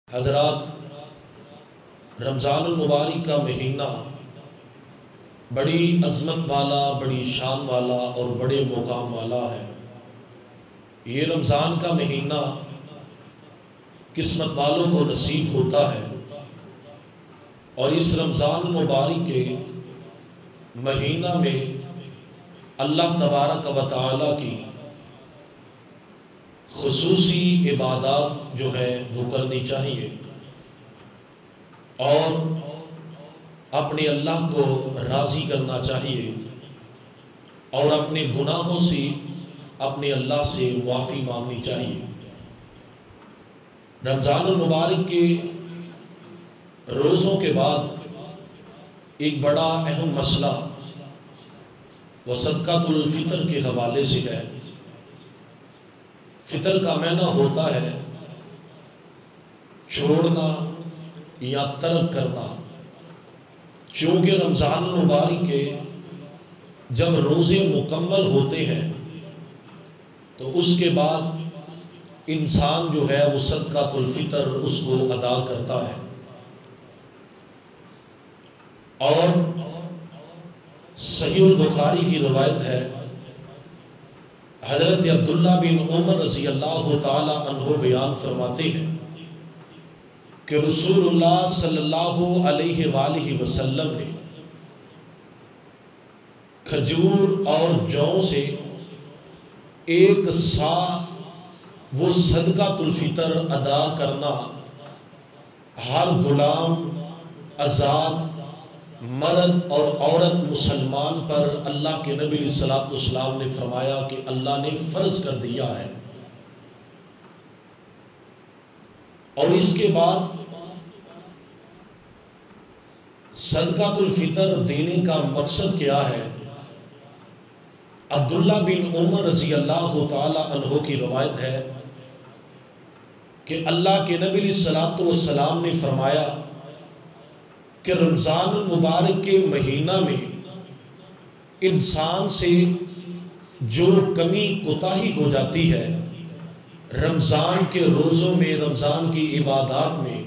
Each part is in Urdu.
حضرات، رمضان المبارک کا مہینہ بڑی عظمت والا، بڑی شان والا اور بڑے مقام والا ہے۔ یہ رمضان کا مہینہ قسمت والوں کو نصیب ہوتا ہے، اور اس رمضان المبارک کے مہینہ میں اللہ تبارک و تعالی کی خصوصی عبادات جو ہے وہ کرنی چاہیے، اور اپنے اللہ کو راضی کرنا چاہیے، اور اپنے گناہوں سے اپنے اللہ سے معافی مانگنی چاہیے۔ رمضان المبارک کے روزوں کے بعد ایک بڑا اہم مسئلہ وہ صدقۃ الفطر کے حوالے سے ہے۔ فطر کا معنی ہوتا ہے چھوڑنا یا ترک کرنا۔ چونکہ رمضان المبارک کے جب روزے مکمل ہوتے ہیں تو اس کے بعد انسان جو ہے وہ صدقۃ الفطر اس کو ادا کرتا ہے، اور صحیح البخاری کی روایت ہے، حضرت عبداللہ بن عمر رضی اللہ تعالی عنہ بیان فرماتے ہیں کہ رسول اللہ صلی اللہ علیہ وآلہ وسلم نے کھجور اور جو سے ایک سا وہ صدقۃ الفطر ادا کرنا ہر غلام، آزاد، مرد اور عورت مسلمان پر اللہ کے نبی علیہ الصلوۃ والسلام نے فرمایا کہ اللہ نے فرض کر دیا ہے۔ اور اس کے بعد صدقۃ الفطر دینے کا مقصد کیا ہے؟ عبداللہ بن عمر رضی اللہ تعالی عنہ کی روایت ہے کہ اللہ کے نبی علیہ الصلوۃ والسلام نے فرمایا کہ رمضان المبارک کے مہینہ میں انسان سے جو کمی کوتاہی ہو جاتی ہے، رمضان کے روزوں میں، رمضان کی عبادات میں،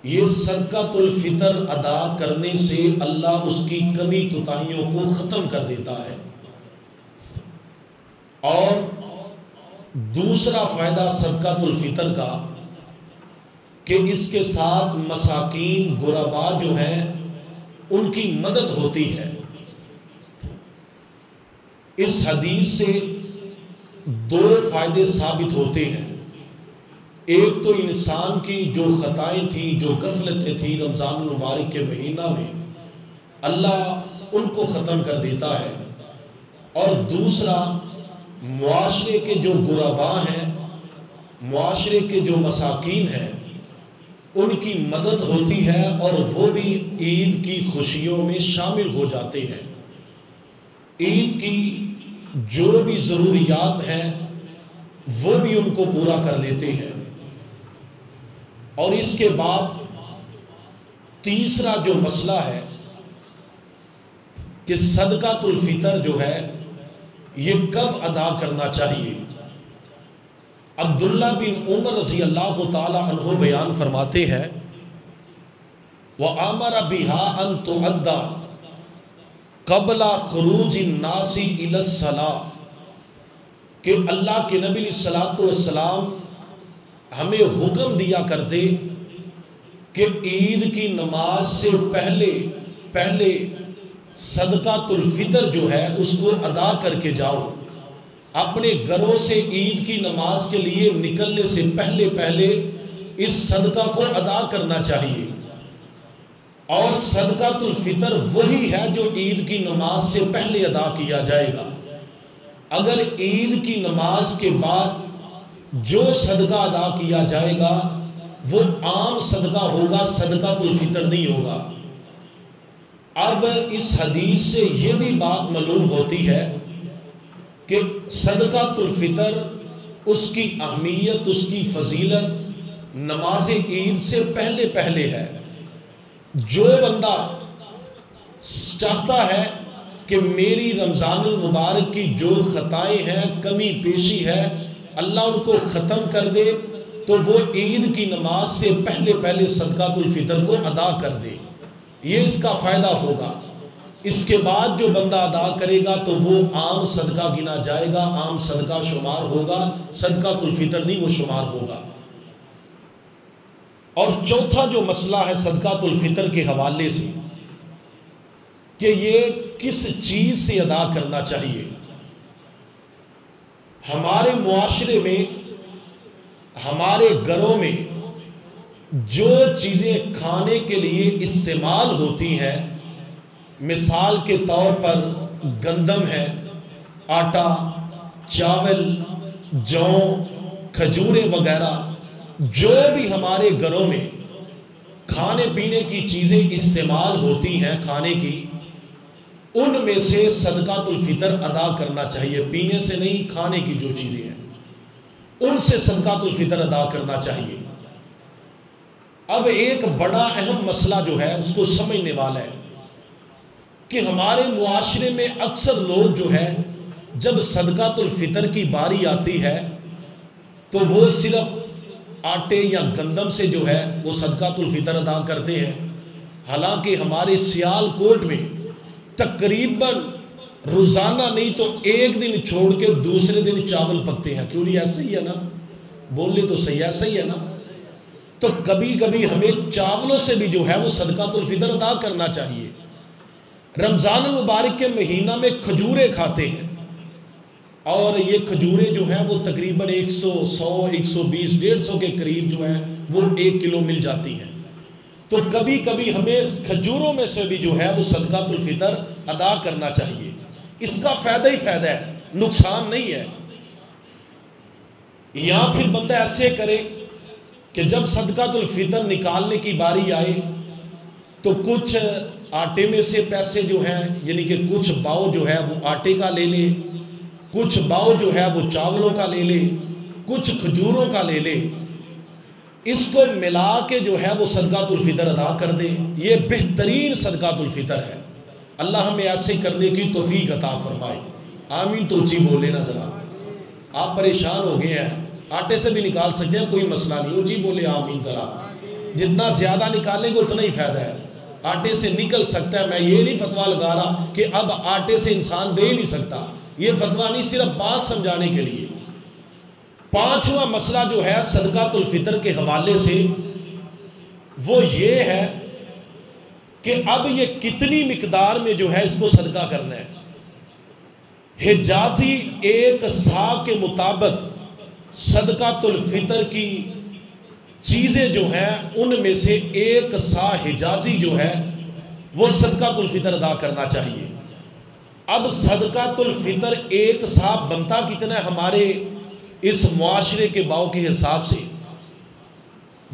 یہ صدقۃ الفطر ادا کرنے سے اللہ اس کی کمی کوتاہیوں کو ختم کر دیتا ہے۔ اور دوسرا فائدہ صدقۃ الفطر کا کہ اس کے ساتھ مساکین، غرباء جو ہیں ان کی مدد ہوتی ہے۔ اس حدیث سے دو فائدے ثابت ہوتے ہیں۔ ایک تو انسان کی جو خطائیں تھیں، جو غفلتیں تھیں رمضان المبارک کے مہینہ میں، اللہ ان کو ختم کر دیتا ہے، اور دوسرا معاشرے کے جو غرباء ہیں، معاشرے کے جو مساکین ہیں، ان کی مدد ہوتی ہے، اور وہ بھی عید کی خوشیوں میں شامل ہو جاتے ہیں۔ عید کی جو بھی ضروریات ہیں وہ بھی ان کو پورا کر لیتے ہیں۔ اور اس کے بعد تیسرا جو مسئلہ ہے کہ صدقۃ الفطر جو ہے یہ کب ادا کرنا چاہیے؟ عبداللہ بن عمر رضی اللہ تعالی عنہ بیان فرماتے ہیں وَأَمَرَ بِهَا أَن تُؤَدَّ قَبْلَ خُرُوجِ النَّاسِ إِلَى الصَّلَاةِ، کہ اللہ کے نبی علیہ الصلوۃ والسلام ہمیں حکم دیا کرتے کہ عید کی نماز سے پہلے صدقۃ الفطر جو ہے اس کو ادا کر کے جاؤ۔ اپنے گھروں سے عید کی نماز کے لیے نکلنے سے پہلے اس صدقہ کو ادا کرنا چاہیے۔ اور صدقۃ الفطر وہی ہے جو عید کی نماز سے پہلے ادا کیا جائے گا۔ اگر عید کی نماز کے بعد جو صدقہ ادا کیا جائے گا وہ عام صدقہ ہوگا، صدقۃ الفطر نہیں ہوگا۔ اب اس حدیث سے یہ بھی بات معلوم ہوتی ہے کہ صدقۃ الفطر، اس کی اہمیت، اس کی فضیلت نماز عید سے پہلے ہے۔ جو بندہ چاہتا ہے کہ میری رمضان المبارک کی جو خطائیں ہیں، کمی پیشی ہے، اللہ ان کو ختم کر دے، تو وہ عید کی نماز سے پہلے صدقۃ الفطر کو ادا کر دے، یہ اس کا فائدہ ہوگا۔ اس کے بعد جو بندہ ادا کرے گا تو وہ عام صدقہ گنا جائے گا، عام صدقہ شمار ہوگا، صدقۃ الفطر نہیں وہ شمار ہوگا۔ اور چوتھا جو مسئلہ ہے صدقۃ الفطر کے حوالے سے کہ یہ کس چیز سے ادا کرنا چاہیے۔ ہمارے معاشرے میں، ہمارے گھروں میں جو چیزیں کھانے کے لیے استعمال ہوتی ہیں، مثال کے طور پر گندم ہے، آٹا، چاول، جو، کھجوریں وغیرہ، جو بھی ہمارے گھروں میں کھانے پینے کی چیزیں استعمال ہوتی ہیں کھانے کی، ان میں سے صدقۃ الفطر ادا کرنا چاہیے۔ پینے سے نہیں، کھانے کی جو چیزیں ہیں ان سے صدقۃ الفطر ادا کرنا چاہیے۔ اب ایک بڑا اہم مسئلہ جو ہے اس کو سمجھنے والا ہے کہ ہمارے معاشرے میں اکثر لوگ جو ہے جب صدقۃ الفطر کی باری آتی ہے تو وہ صرف آٹے یا گندم سے جو ہے وہ صدقۃ الفطر ادا کرتے ہیں، حالانکہ ہمارے سیال کوٹ میں تقریباً روزانہ نہیں تو ایک دن چھوڑ کے دوسرے دن چاول پکتے ہیں۔ کیوں نہیں؟ ایسا ہی ہے نا، بولے تو صحیح، ایسا ہی ہے نا۔ تو کبھی کبھی ہمیں چاولوں سے بھی جو ہے وہ صدقۃ الفطر ادا کرنا چاہیے۔ رمضان المبارک کے مہینہ میں کھجوریں کھاتے ہیں، اور یہ کھجوریں جو ہیں وہ تقریباً 100، 100، 120، 150 کے قریب جو ہیں وہ 1 کلو مل جاتی ہیں۔ تو کبھی کبھی ہمیں کھجوروں میں سے بھی جو ہے وہ صدقۃ الفطر ادا کرنا چاہیے۔ اس کا فائدہ ہی فائدہ ہے، نقصان نہیں ہے۔ یا پھر بندہ ایسے کرے کہ جب صدقۃ الفطر نکالنے کی باری آئے تو کچھ آٹے میں سے پیسے جو ہیں، یعنی کہ کچھ باؤ جو ہے وہ آٹے کا لے لے، کچھ باؤ جو ہے وہ چاولوں کا لے لے، کچھ کھجوروں کا لے لے، اس کو ملا کے جو ہے وہ صدقۃ الفطر ادا کر دے۔ یہ بہترین صدقۃ الفطر ہے۔ اللہ ہمیں ایسے کرنے کی توفیق عطا فرمائے۔ آمین تو اونچی بولے نا ذرا، آپ پریشان ہو گئے ہیں، آٹے سے بھی نکال سکتے ہیں، کوئی مسئلہ نہیں، اونچی بولے آمین ذرا۔ جتنا زیادہ نکالیں گے اتنا ہی فائدہ ہے، آٹے سے نکل سکتا ہے۔ میں یہ نہیں فتویٰ لگا رہا کہ اب آٹے سے انسان دے نہیں سکتا، یہ فتویٰ نہیں، صرف بات سمجھانے کے لیے۔ پانچواں مسئلہ جو ہے صدقۃ الفطر کے حوالے سے وہ یہ ہے کہ اب یہ کتنی مقدار میں جو ہے اس کو صدقہ کرنا ہے۔ حجازی ایک سا کے مطابق صدقۃ الفطر کی چیزیں جو ہیں ان میں سے ایک سا حجازی جو ہے وہ صدقۃ الفطر ادا کرنا چاہیے۔ اب صدقۃ الفطر ایک سا بنتا کتنا ہے ہمارے اس معاشرے کے باؤ کے حساب سے؟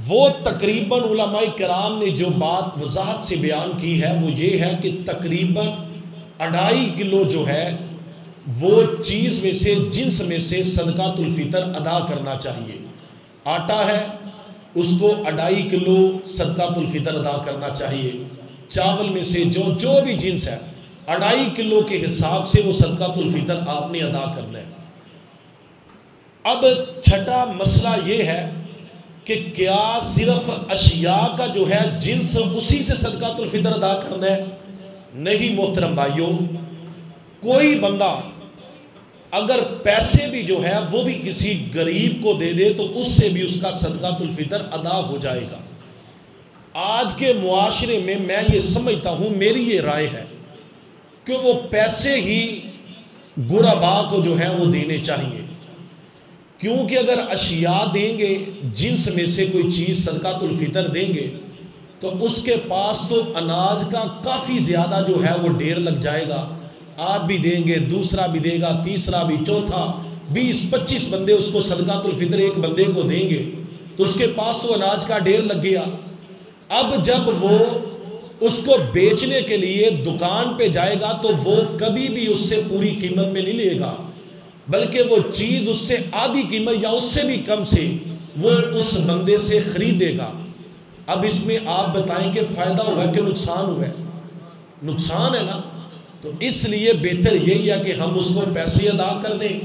وہ تقریباً علماء کرام نے جو بات وضاحت سے بیان کی ہے وہ یہ ہے کہ تقریباً 2.5 کلو جو ہے وہ چیز میں سے، جنس میں سے صدقۃ الفطر ادا کرنا چاہیے۔ آٹا ہے، اس کو 2.5 کلو صدقۃ الفطر ادا کرنا چاہیے۔ چاول میں سے جو بھی جنس ہے 2.5 کلو کے حساب سے وہ صدقۃ الفطر آپ نے ادا کرنا ہے۔ اب چھٹا مسئلہ یہ ہے کہ کیا صرف اشیاء کا جو ہے جنس اسی سے صدقۃ الفطر ادا کرنا ہے؟ نہیں محترم بھائیوں، کوئی بندہ اگر پیسے بھی جو ہے وہ بھی کسی غریب کو دے دے تو اس سے بھی اس کا صدقۃ الفطر ادا ہو جائے گا۔ آج کے معاشرے میں میں یہ سمجھتا ہوں، میری یہ رائے ہے کہ وہ پیسے ہی غرباء کو جو ہے وہ دینے چاہیے، کیونکہ اگر اشیاء دیں گے، جنس میں سے کوئی چیز صدقۃ الفطر دیں گے تو اس کے پاس تو اناج کا کافی زیادہ جو ہے وہ ڈھیر لگ جائے گا۔ آپ بھی دیں گے، دوسرا بھی دے گا، تیسرا بھی، چوتھا، 20-25 بندے اس کو صدقۃ الفطر ایک بندے کو دیں گے تو اس کے پاس تو اناج کا ڈھیر لگ گیا۔ اب جب وہ اس کو بیچنے کے لیے دکان پہ جائے گا تو وہ کبھی بھی اس سے پوری قیمت میں نہیں لے گا، بلکہ وہ چیز اس سے آدھی قیمت یا اس سے بھی کم سے وہ اس بندے سے خریدے گا۔ اب اس میں آپ بتائیں کہ فائدہ ہوا کہ نقصان ہوا ہے؟ نقصان ہے نا۔ تو اس لیے بہتر یہی ہے کہ ہم اس کو پیسے ادا کر دیں۔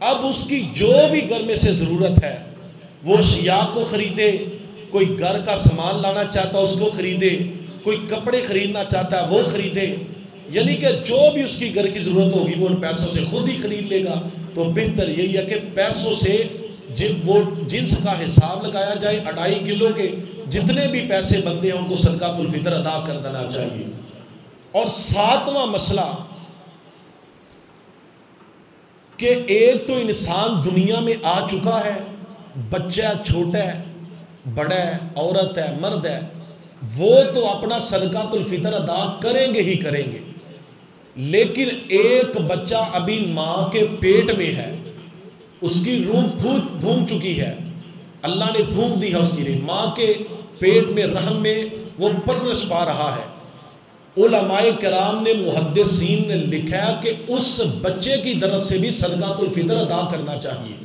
اب اس کی جو بھی گھر میں سے ضرورت ہے وہ اشیاء کو خریدے، کوئی گھر کا سامان لانا چاہتا ہے اس کو خریدے، کوئی کپڑے خریدنا چاہتا ہے وہ خریدے، یعنی کہ جو بھی اس کی گھر کی ضرورت ہوگی وہ ان پیسوں سے خود ہی خرید لے گا۔ تو بہتر یہی ہے کہ پیسوں سے وہ جنس کا حساب لگایا جائے، 2.5 کلو کے جتنے بھی پیسے بنتے ہیں ان کو صدقۃ الفطر ادا کر دینا چاہیے۔ اور 7واں مسئلہ کہ ایک تو انسان دنیا میں آ چکا ہے، بچہ چھوٹا ہے، بڑا ہے، عورت ہے، مرد ہے، وہ تو اپنا صدقۃ الفطر ادا کریں گے ہی کریں گے، لیکن ایک بچہ ابھی ماں کے پیٹ میں ہے، اس کی روح پھونک چکی ہے، اللہ نے پھونک دی ہے اس کی روح، ماں کے پیٹ میں رحم میں وہ پرورش پا رہا ہے۔ علماء کرام نے، محدثین نے لکھا کہ اس بچے کی طرف سے بھی صدقۃ الفطر ادا کرنا چاہیے۔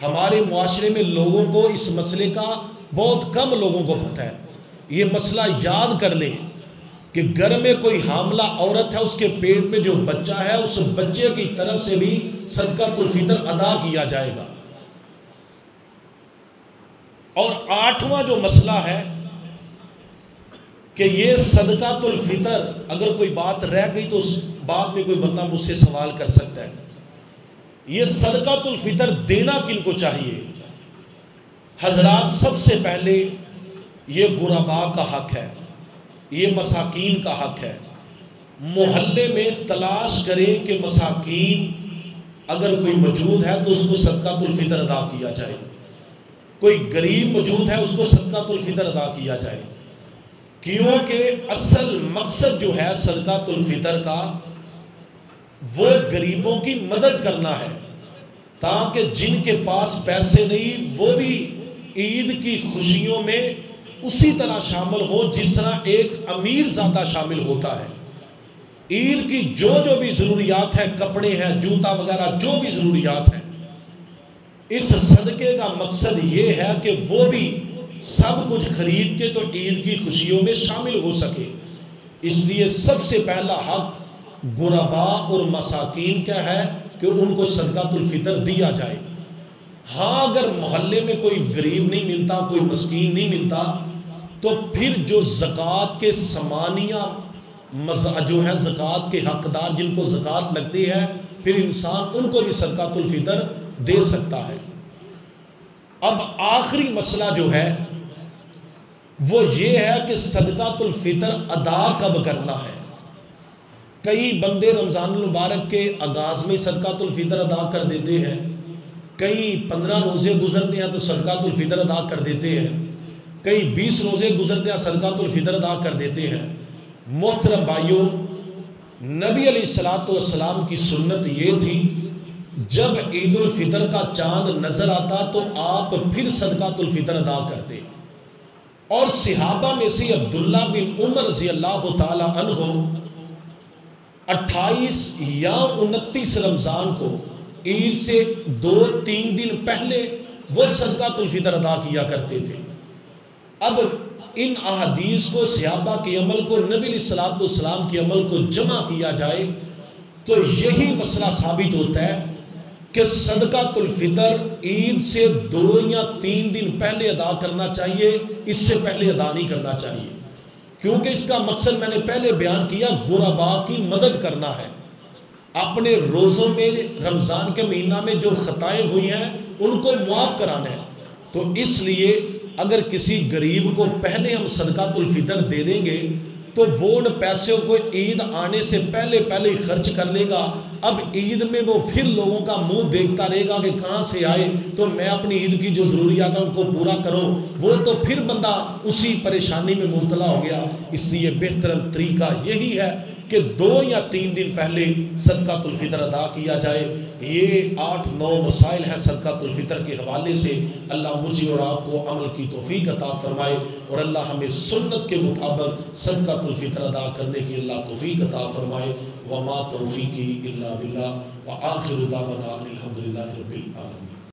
ہمارے معاشرے میں لوگوں کو اس مسئلے کا بہت کم لوگوں کو پتہ ہے۔ یہ مسئلہ یاد کر لیں کہ گھر میں کوئی حاملہ عورت ہے، اس کے پیٹ میں جو بچہ ہے اس بچے کی طرف سے بھی صدقۃ الفطر ادا کیا جائے گا۔ اور 8واں جو مسئلہ ہے کہ یہ صدقۃ الفطر، اگر کوئی بات رہ گئی تو اس بات میں کوئی بندہ مجھ سے سوال کر سکتا ہے، یہ صدقۃ الفطر دینا کن کو چاہیے؟ حضرات سب سے پہلے یہ غرباء کا حق ہے، یہ مساکین کا حق ہے۔ محلے میں تلاش کریں کہ مساکین اگر کوئی موجود ہے تو اس کو صدقۃ الفطر ادا کیا جائے، کوئی غریب موجود ہے اس کو صدقۃ الفطر ادا کیا جائے، کیونکہ اصل مقصد جو ہے صدقۃ الفطر کا وہ غریبوں کی مدد کرنا ہے، تاکہ جن کے پاس پیسے نہیں وہ بھی عید کی خوشیوں میں اسی طرح شامل ہو جس طرح ایک امیر زادہ شامل ہوتا ہے۔ عید کی جو بھی ضروریات ہیں، کپڑے ہیں، جوتا وغیرہ، جو بھی ضروریات ہیں، اس صدقے کا مقصد یہ ہے کہ وہ بھی سب کچھ خرید کے تو عید کی خوشیوں میں شامل ہو سکے۔ اس لیے سب سے پہلا حق غرباء اور مساکین کیا ہے کہ ان کو صدقۃ الفطر دیا جائے۔ ہاں اگر محلے میں کوئی غریب نہیں ملتا، کوئی مسکین نہیں ملتا، تو پھر جو زکوٰۃ کے ثمانیہ جو ہیں زکوٰۃ کے حقدار جن کو زکوٰۃ لگتی ہے، پھر انسان ان کو بھی صدقۃ الفطر دے سکتا ہے۔ اب آخری مسئلہ جو ہے وہ یہ ہے کہ صدقۃ الفطر ادا کب کرنا ہے۔ کئی بندے رمضان المبارک کے آغاز میں صدقۃ الفطر ادا کر دیتے ہیں، کئی 15 روزے گزرتے ہیں تو صدقۃ الفطر ادا کر دیتے ہیں، کئی 20 روزے گزرتے ہیں صدقۃ الفطر ادا کر دیتے ہیں۔ محترم بھائیوں، نبی علیہ الصلوۃ والسلام کی سنت یہ تھی جب عید الفطر کا چاند نظر آتا تو آپ پھر صدقۃ الفطر ادا کرتے، اور صحابہ میں سے عبداللہ بن عمر رضی اللہ تعالی عنہ 28 یا 29 رمضان کو عید سے 2-3 دن پہلے وہ صدقۃ الفطر ادا کیا کرتے تھے۔ اب ان احادیث کو، صحابہ کے عمل کو، نبی علیہ الصلوۃ والسلام کے عمل کو جمع کیا جائے تو یہی مسئلہ ثابت ہوتا ہے کہ صدقۃ الفطر عید سے 2 یا 3 دن پہلے ادا کرنا چاہیے، اس سے پہلے ادا نہیں کرنا چاہیے، کیونکہ اس کا مقصد میں نے پہلے بیان کیا، غرباء کی مدد کرنا ہے، اپنے روزوں میں رمضان کے مہینہ میں جو خطائیں ہوئی ہیں ان کو معاف کرانا ہے۔ تو اس لیے اگر کسی غریب کو پہلے ہم صدقۃ الفطر دے دیں گے تو وہ ان پیسوں کو عید آنے سے پہلے ہی خرچ کر لے گا۔ اب عید میں وہ پھر لوگوں کا منہ دیکھتا رہے گا کہ کہاں سے آئے تو میں اپنی عید کی جو ضروریات ہیں ان کو پورا کروں، وہ تو پھر بندہ اسی پریشانی میں مبتلا ہو گیا۔ اس لیے بہترین طریقہ یہی ہے کہ 2 یا 3 دن پہلے صدقۃ الفطر ادا کیا جائے۔ یہ 8-9 مسائل ہیں صدقۃ الفطر کے حوالے سے۔ اللہ مجھے اور آپ کو عمل کی توفیق عطا فرمائے، اور اللہ ہمیں سنت کے مطابق صدقۃ الفطر ادا کرنے کی اللہ توفیق عطا فرمائے۔ وما توفیقی الا باللہ، وآخر دعوانا الحمدللہ رب العالمین۔